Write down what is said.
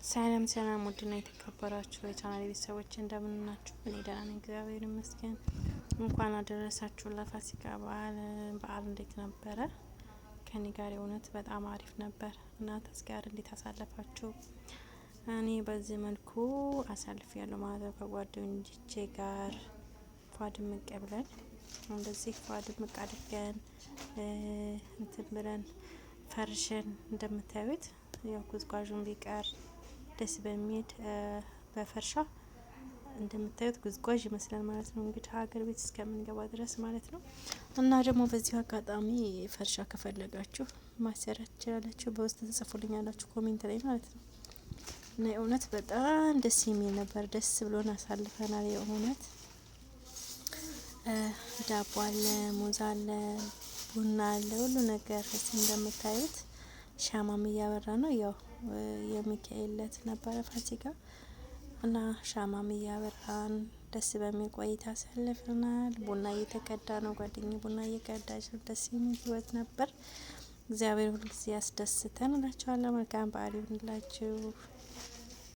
ሰላም ሰላም፣ ውድና የተከበራችሁ የቻናሌ ቤተሰቦች እንደምን ናችሁ? እኔ ደህና ነኝ፣ እግዚአብሔር ይመስገን። እንኳን አደረሳችሁ ለፋሲካ በዓል። እንዴት ነበረ? ከኔ ጋር የእውነት በጣም አሪፍ ነበር። እናንተስ ጋር እንዴት አሳለፋችሁ? እኔ በዚህ መልኩ አሳልፍ ያለው ማለት ከጓደኞቼ ጋር ፏድምቅ ብለን እንደዚህ ፏድምቅ አድርገን እንትን ብለን ፈርሸን እንደምታዩት ያው ጉዝጓዡን ቢቀር ደስ በሚል በፈርሻ እንደምታዩት ጉዝጓዥ ይመስላል ማለት ነው። እንግዲህ ሀገር ቤት እስከምንገባ ድረስ ማለት ነው። እና ደግሞ በዚሁ አጋጣሚ ፈርሻ ከፈለጋችሁ ማሰራት ትችላላችሁ። በውስጥ ትጽፉልኛላችሁ ኮሜንት ላይ ማለት ነው። እና የእውነት በጣም ደስ የሚል ነበር። ደስ ብሎን አሳልፈናል። የእውነት ዳቦ አለ፣ ሙዝ አለ፣ ቡና አለ፣ ሁሉ ነገር እንደምታዩት ሻማም እያበራ ነው። ያው የሚካኤል ዕለት ነበረ ፋሲካ እና ሻማም እያበራን ደስ በሚል ቆይታ አሳልፈናል። ቡና እየተቀዳ ነው፣ ጓደኛዬ ቡና እየቀዳች ነው። ደስ የሚል ህይወት ነበር። እግዚአብሔር ሁልጊዜ ያስደስተን እላችኋለሁ። መልካም በዓል ይሁንላችሁ።